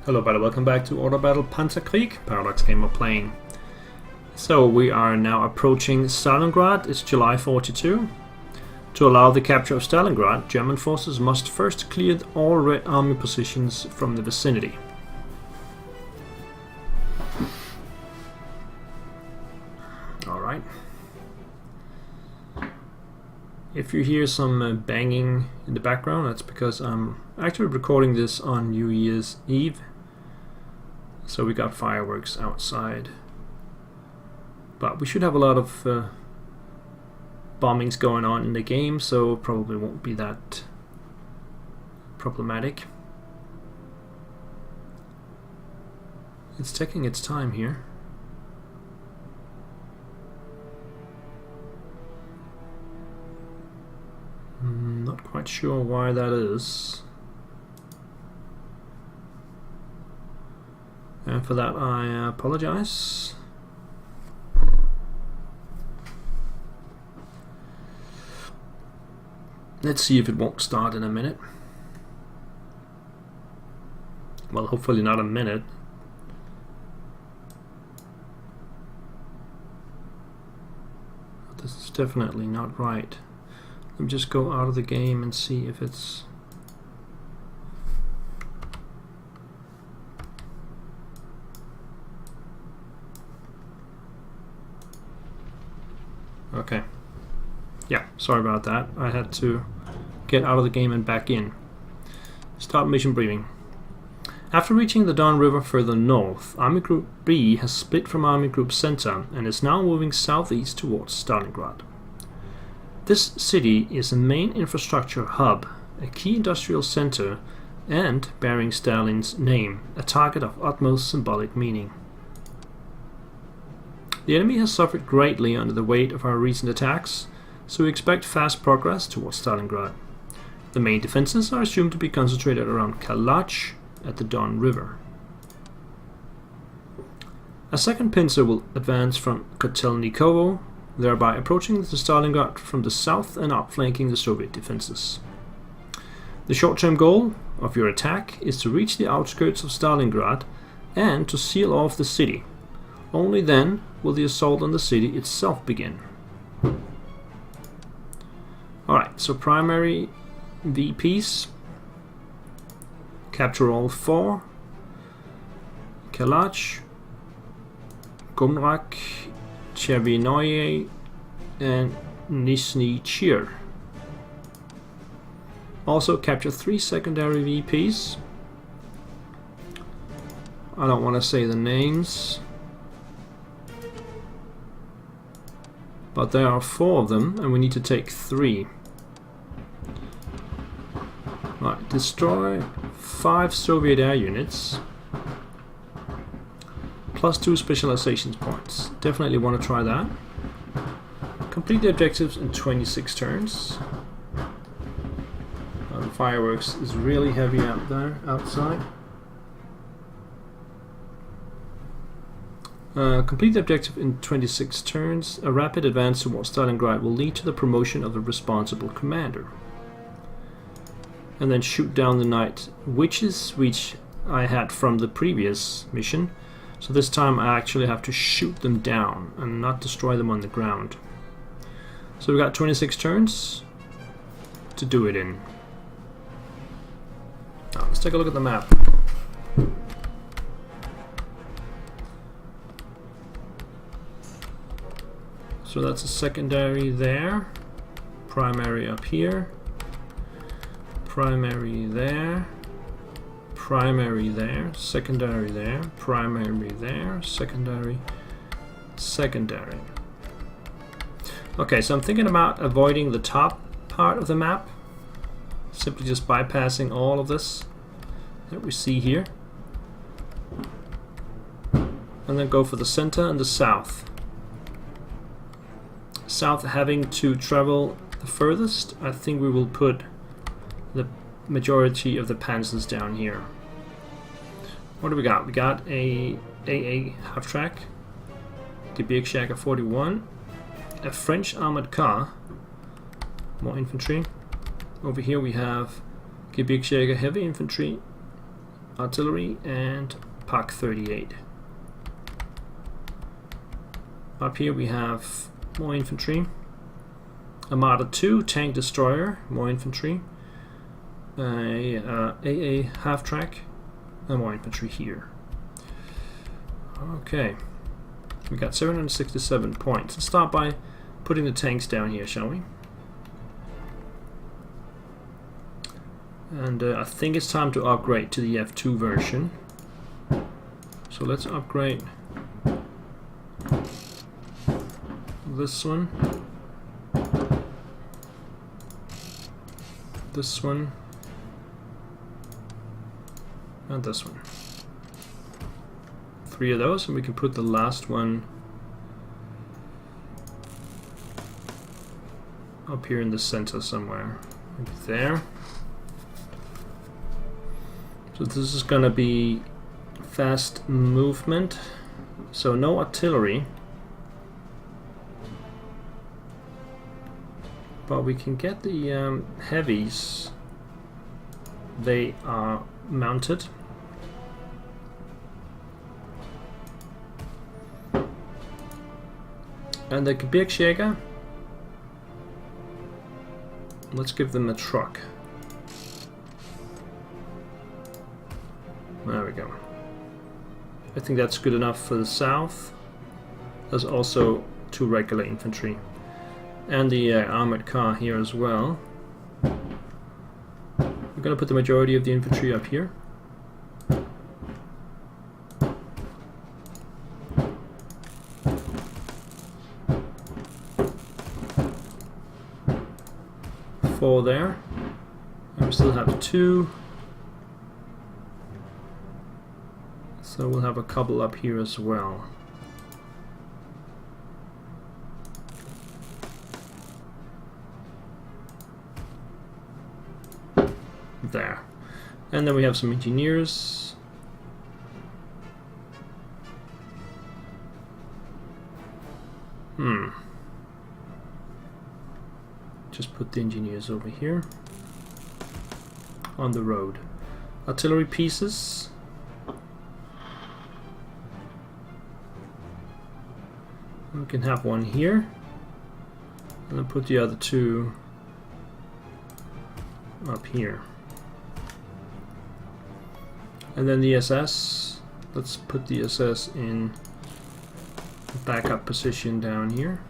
Hello everybody, welcome back to Order Battle Panzerkrieg, Paradox game we're playing. So we are now approaching Stalingrad. It's July 42. To allow the capture of Stalingrad, German forces must first clear all Red Army positions from the vicinity. Alright. If you hear some banging in the background, that's because I'm actually recording this on New Year's Eve. So we got fireworks outside. But we should have a lot of bombings going on in the game, so probably won't be that problematic. It's taking its time here. Not quite sure why that is. And for that I apologize. Let's see if it won't start in a minute. Well, hopefully not a minute. But this is definitely not right. Let me just go out of the game and see if it's... Okay. Yeah, sorry about that. I had to get out of the game and back in. Start mission briefing. After reaching the Don River further north, Army Group B has split from Army Group Center and is now moving southeast towards Stalingrad. This city is a main infrastructure hub, a key industrial center, and, bearing Stalin's name, a target of utmost symbolic meaning. The enemy has suffered greatly under the weight of our recent attacks, so we expect fast progress towards Stalingrad. The main defenses are assumed to be concentrated around Kalach at the Don River. A second pincer will advance from Kotelnikovo, thereby approaching the Stalingrad from the south and outflanking the Soviet defenses. The short-term goal of your attack is to reach the outskirts of Stalingrad and to seal off the city. Only then will the assault on the city itself begin. Alright, so primary VPs. Capture all 4. Kalach, Gumrak, Chervinoye, and Nizhny Chir. Also capture 3 secondary VPs. I don't want to say the names, but there are 4 of them and we need to take 3. Right, destroy 5 Soviet air units plus 2 specialization points. Definitely want to try that. Complete the objectives in 26 turns. The fireworks is really heavy out there, outside. Complete the objective in 26 turns. A rapid advance towards Stalingrad will lead to the promotion of the responsible commander. And then shoot down the night witches, which I had from the previous mission. So this time I actually have to shoot them down and not destroy them on the ground. So we got 26 turns to do it in. Now, let's take a look at the map. So that's a secondary there, primary up here, primary there, primary there, secondary there, primary there, secondary, secondary. Okay, so I'm thinking about avoiding the top part of the map, simply just bypassing all of this that we see here, and then go for the center and the south. South having to travel the furthest, I think we will put the majority of the panzers down here. What do we got? We got a AA half-track, Gebirgsjäger 41, a French armored car, more infantry. Over here we have Gebirgsjäger heavy infantry, artillery and Pak 38. Up here we have more infantry. Armada 2, tank destroyer, more infantry. AA half-track, and more infantry here. Okay, we got 767 points. Let's start by putting the tanks down here, shall we? And I think it's time to upgrade to the F2 version. So let's upgrade this one, this one, and this one. 3 of those, and we can put the last one up here in the center somewhere. Maybe there. So this is gonna be fast movement, so no artillery, but we can get the heavies. They are mounted. And the Gebirgsjäger, let's give them a truck. There we go. I think that's good enough for the south. There's also 2 regular infantry. And the armored car here as well. We're going to put the majority of the infantry up here. Four there. And we still have 2. So we'll have a couple up here as well. There. And then we have some engineers. Just put the engineers over here on the road. Artillery pieces. We can have one here, and then put the other 2 up here. And then the SS, let's put the SS in backup position down here.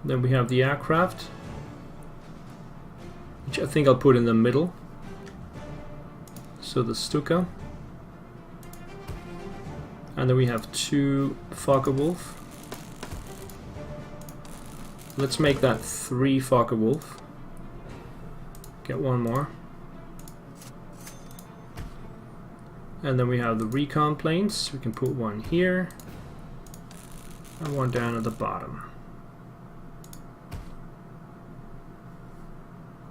Then we have the aircraft, which I think I'll put in the middle. So the Stuka. And then we have 2 Focke-Wulf. Let's make that 3 Focke-Wulf. Get one more. And then we have the recon planes. We can put one here and one down at the bottom.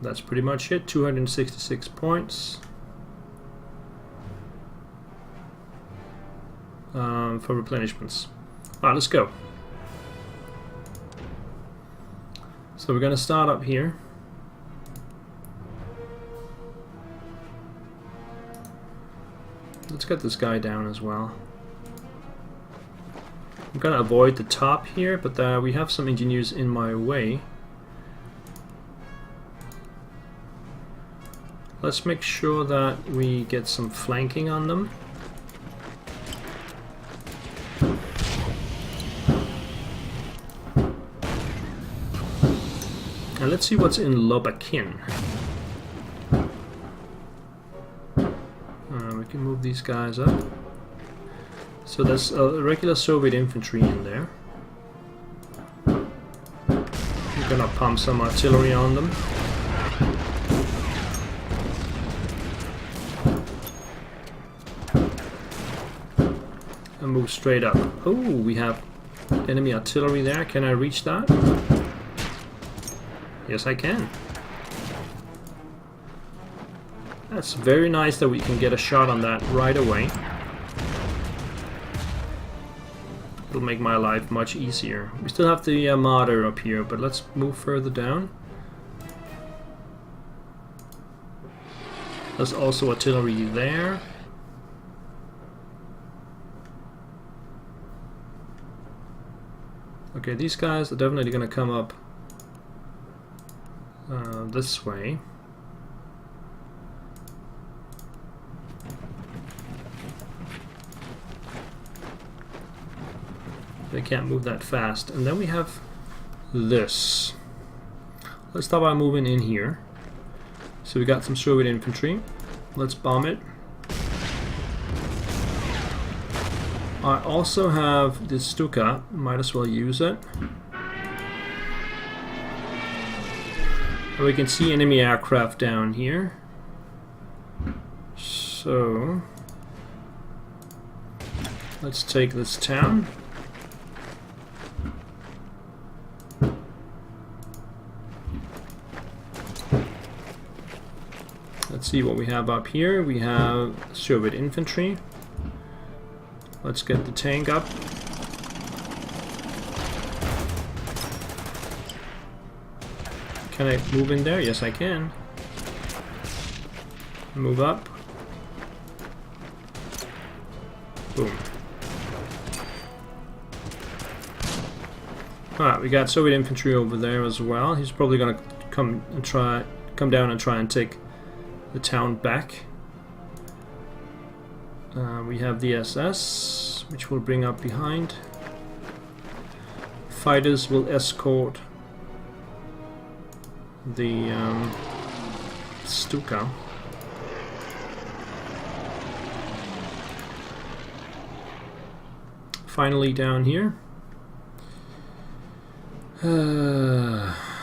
That's pretty much it. 266 points. For replenishments. Alright, let's go. So we're going to start up here. Let's get this guy down as well. I'm going to avoid the top here, but we have some engineers in my way. Let's make sure that we get some flanking on them. And let's see what's in Lobakin. We can move these guys up. So there's a regular Soviet infantry in there. We're gonna pump some artillery on them. And move straight up. Oh, we have enemy artillery there. Can I reach that? Yes, I can. That's very nice that we can get a shot on that right away. It'll make my life much easier. We still have the Marder up here, but let's move further down. There's also artillery there. Okay, these guys are definitely going to come up this way. They can't move that fast. And then we have this. Let's start by moving in here. So we got some Soviet infantry. Let's bomb it. I also have this Stuka. Might as well use it. And we can see enemy aircraft down here. So let's take this town. Let's see what we have up here. We have Soviet infantry. Let's get the tank up. Can I move in there? Yes, I can. Move up. Boom. Alright, we got Soviet infantry over there as well. He's probably gonna come down and try and take the town back. We have the SS, which will bring up behind. Fighters will escort the Stuka. Finally down here.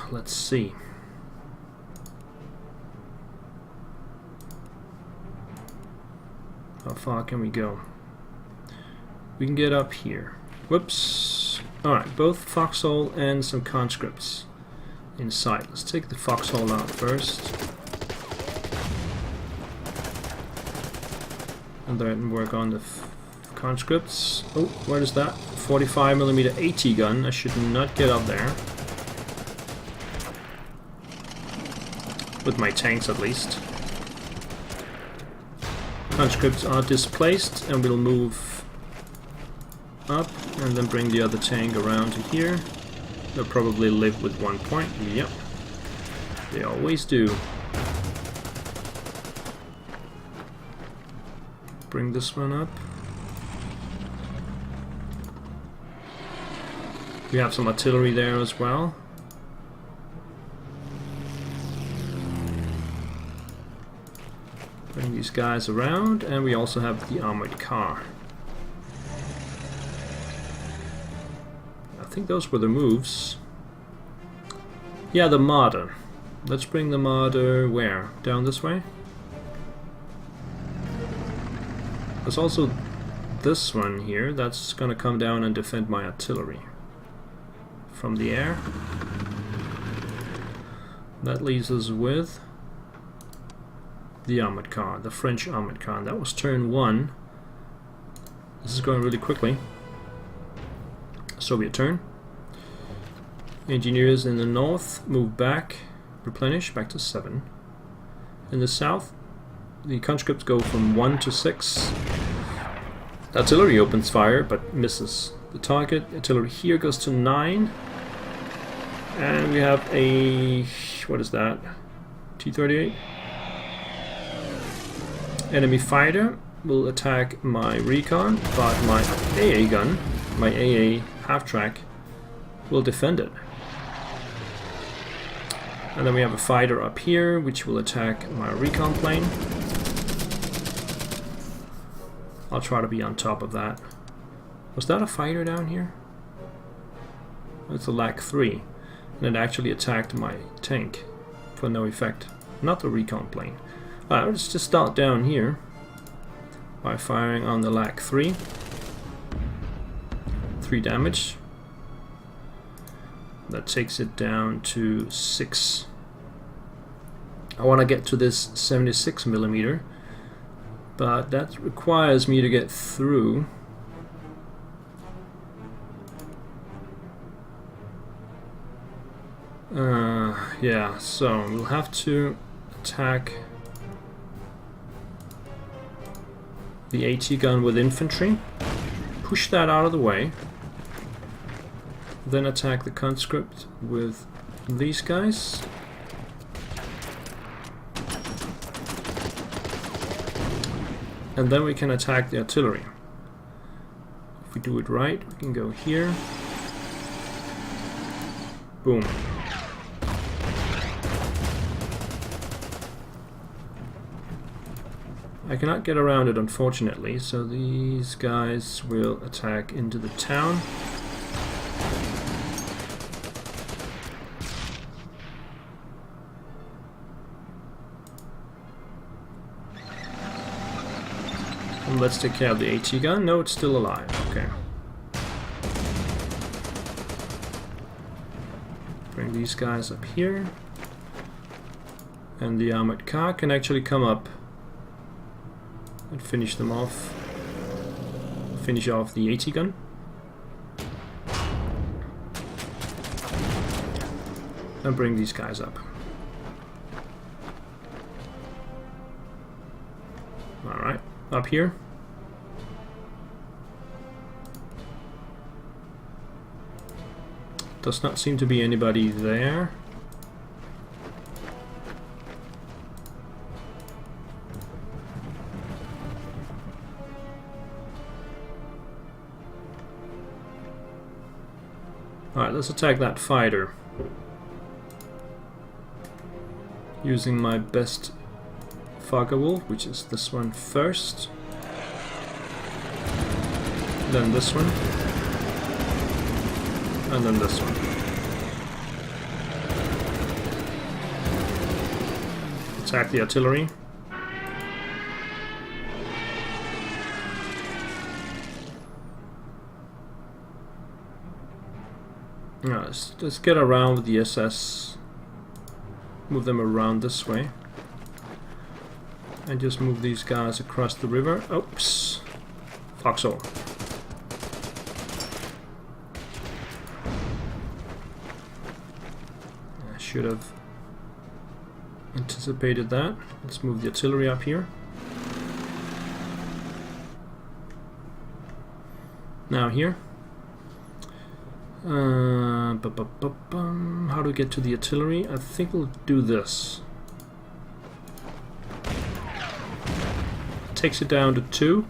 Let's see. How far can we go? We can get up here. Whoops. Alright, both foxhole and some conscripts inside. Let's take the foxhole out first. And then work on the conscripts. Oh, what is that? 45mm AT gun. I should not get up there. With my tanks at least. Conscripts are displaced and we'll move up and then bring the other tank around to here. They'll probably live with 1 point. Yep. They always do. Bring this one up. We have some artillery there as well. Bring these guys around, and we also have the armored car. I think those were the moves. Yeah, the Marder. Let's bring the Marder where? Down this way? There's also this one here that's gonna come down and defend my artillery from the air. That leaves us with the armored car, the French armored car. That was turn 1. This is going really quickly. Soviet turn. Engineers in the north move back, replenish back to 7. In the south, the conscripts go from 1 to 6. Artillery opens fire but misses the target. Artillery here goes to 9. And we have a, what is that? T-38. Enemy fighter will attack my recon, but my AA gun, my AA half-track, will defend it. And then we have a fighter up here, which will attack my recon plane. I'll try to be on top of that. Was that a fighter down here? It's a LAC 3. And it actually attacked my tank for no effect. Not the recon plane. Alright, let's just start down here by firing on the LAC 3. 3 damage. That takes it down to 6. I want to get to this 76mm, but that requires me to get through. Yeah, so we'll have to attack the AT gun with infantry, push that out of the way, then attack the conscript with these guys. And then we can attack the artillery. If we do it right, we can go here. Boom. I cannot get around it, unfortunately, so these guys will attack into the town. And let's take care of the AT gun. No, it's still alive. Okay. Bring these guys up here. And the armored car can actually come up and finish them off. Finish off the AT gun. And bring these guys up. Alright, up here. Does not seem to be anybody there. Alright, let's attack that fighter. Using my best Foggerwolf, which is this one first. Then this one. And then this one. Attack the artillery. Let's get around with the SS. Move them around this way. And just move these guys across the river. Oops. Foxhole. I should have anticipated that. Let's move the artillery up here. Now here. How do we get to the artillery? I think we'll do this. Takes it down to 2.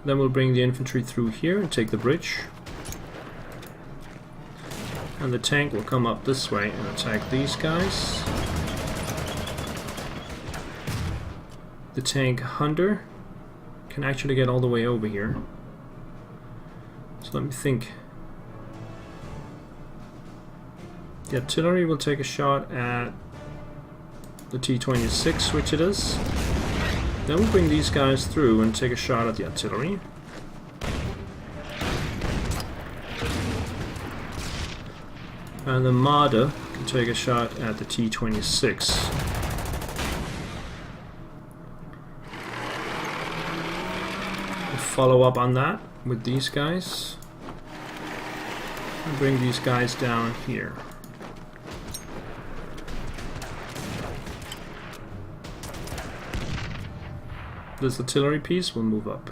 Then we'll bring the infantry through here and take the bridge. And the tank will come up this way and attack these guys. The tank Hunter can actually get all the way over here. So let me think. The artillery will take a shot at the T-26, which it is. Then we'll bring these guys through and take a shot at the artillery. And the Marder can take a shot at the T-26. We'll follow up on that with these guys. And bring these guys down here. This artillery piece will move up.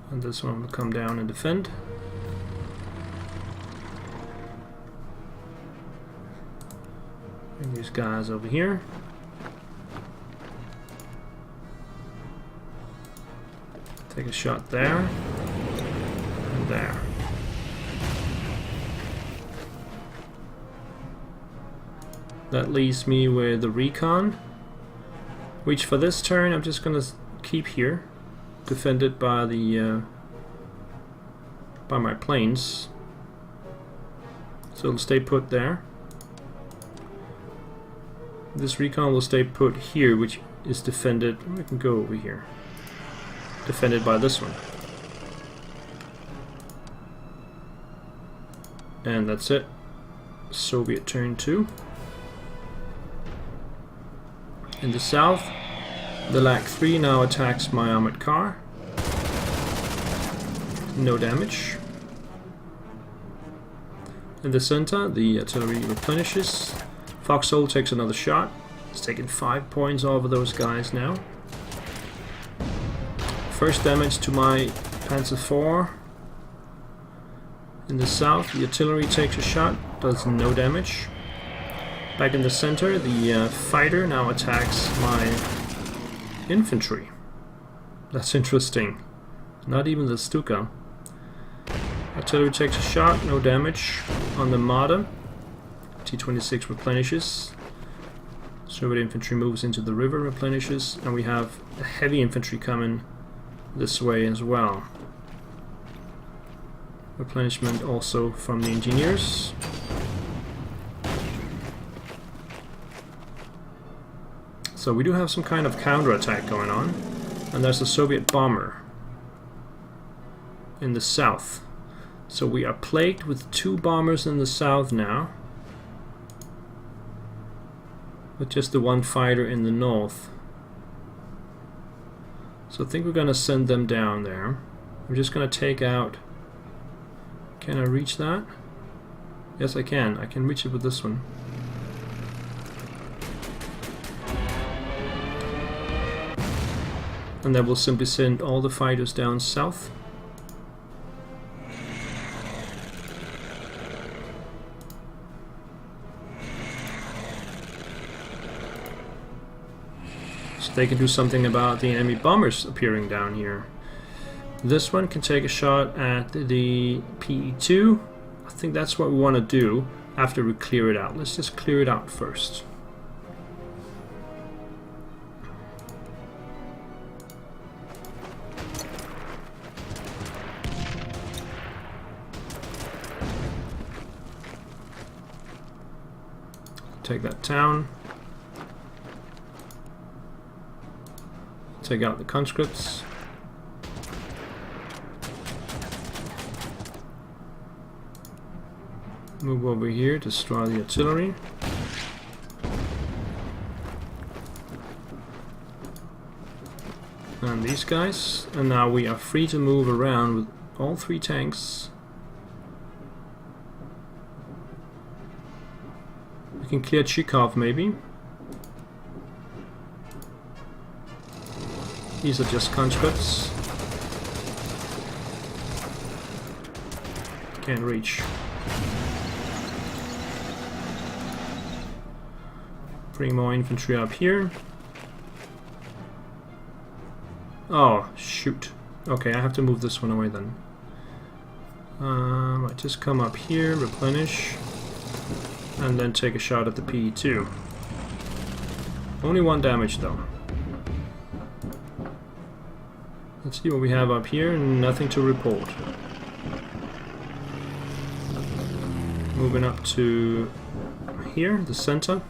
And this one will come down and defend. Bring these guys over here. Take a shot there. And there. That leaves me with the recon, which for this turn I'm just gonna keep here, defended by the by my planes. So it'll stay put there. This recon will stay put here, which is defended. I can go over here. Defended by this one. And that's it. Soviet turn 2. In the south, the LAC 3 now attacks my armored car. No damage. In the center, the artillery replenishes. Foxhole takes another shot. It's taking 5 points off of those guys now. First damage to my Panzer IV. In the south, the artillery takes a shot, does no damage. Back in the center, the fighter now attacks my infantry. That's interesting. Not even the Stuka. Artillery takes a shot, no damage on the Marder. T-26 replenishes. Soviet infantry moves into the river, replenishes, and we have heavy infantry coming this way as well. Replenishment also from the engineers. So we do have some kind of counterattack going on, and there's a Soviet bomber in the south. So we are plagued with 2 bombers in the south now, with just the 1 fighter in the north. So I think we're gonna send them down there. We're just gonna take out... Can I reach that? Yes, I can. I can reach it with this one. And then we'll simply send all the fighters down south. So they can do something about the enemy bombers appearing down here. This one can take a shot at the PE2. I think that's what we want to do after we clear it out. Let's just clear it out first. Take that town. Take out the conscripts. Move over here, destroy the artillery. And these guys. And now we are free to move around with all 3 tanks. We can clear Chikov maybe. These are just conscripts. Can't reach. Bring more infantry up here. Oh, shoot. Okay, I have to move this one away then. I just come up here, replenish, and then take a shot at the PE2. Only 1 damage though. Let's see what we have up here. Nothing to report. Moving up to here, the center.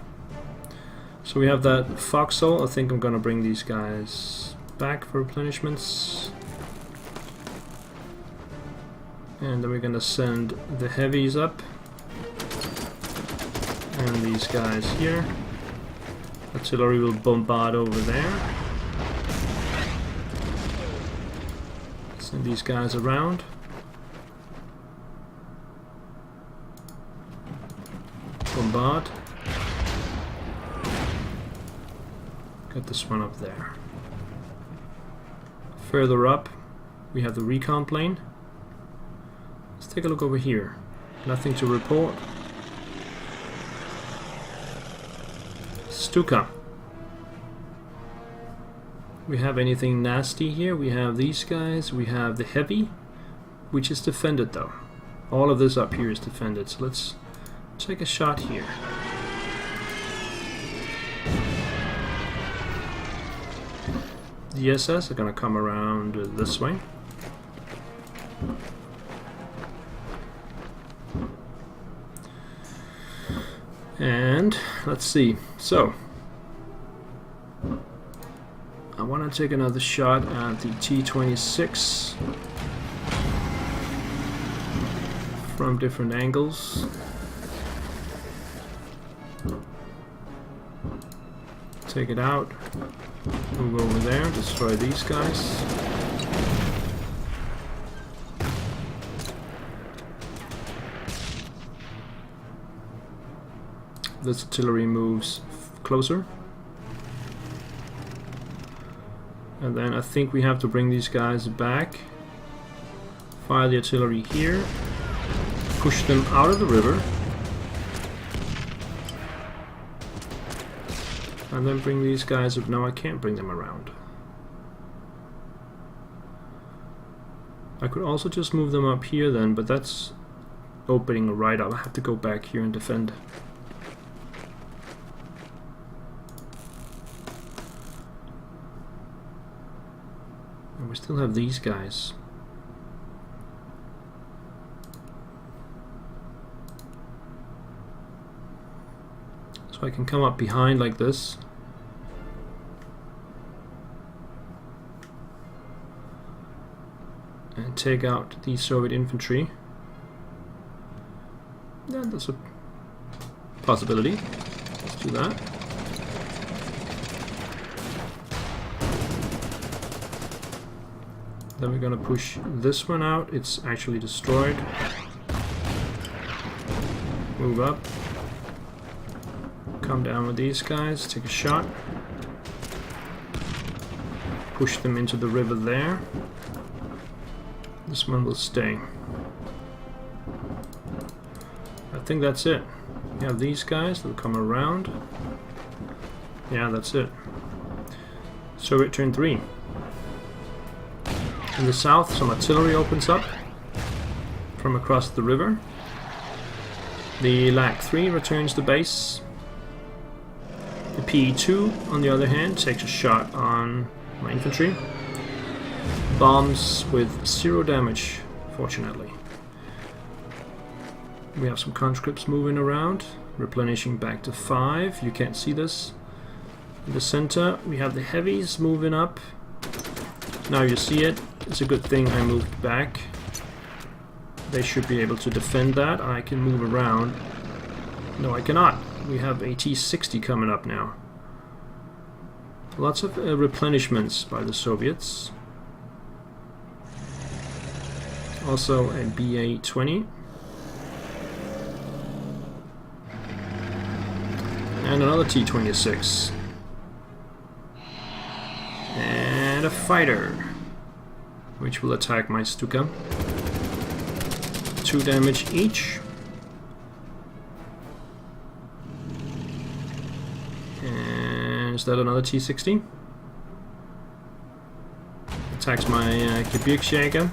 So we have that foxhole. I think I'm gonna bring these guys back for replenishments. And then we're gonna send the heavies up. And these guys here. Artillery will bombard over there. Send these guys around. Bombard. Get this one up there. Further up, we have the recon plane. Let's take a look over here. Nothing to report. Stuka. We have anything nasty here? We have these guys. We have the heavy, which is defended though. All of this up here is defended. So let's take a shot here. The SS are gonna come around this way. And let's see. So I want to take another shot at the T-26 from different angles. Take it out. Move over there, destroy these guys. this artillery moves closer. And then I think we have to bring these guys back. Fire the artillery here. Push them out of the river. And then bring these guys up. No, I can't bring them around. I could also just move them up here then, but that's opening right up. I have to go back here and defend. And we still have these guys. So I can come up behind like this. And take out the Soviet infantry. Yeah, that's a possibility. Let's do that. Then we're gonna push this one out. It's actually destroyed. Move up. Come down with these guys, take a shot. Push them into the river there. This one will stay. I think that's it. We have these guys that will come around. Yeah, that's it. Soviet turn 3. In the south, some artillery opens up from across the river. The LAC 3 returns to base. The P2, on the other hand, takes a shot on my infantry. Bombs with 0 damage, fortunately. We have some conscripts moving around, replenishing back to 5. You can't see this. In the center, we have the heavies moving up. Now you see it. It's a good thing I moved back. They should be able to defend that. I can move around. No, I cannot. We have a T-60 coming up now. Lots of replenishments by the Soviets. Also a BA-20. And another T-26. And a fighter, which will attack my Stuka. 2 damage each. And is that another T-60? Attacks my Gebirgsjäger.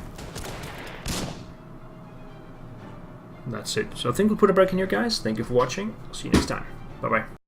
That's it. So I think we'll put a break in here, guys. Thank you for watching. See you next time. Bye-bye.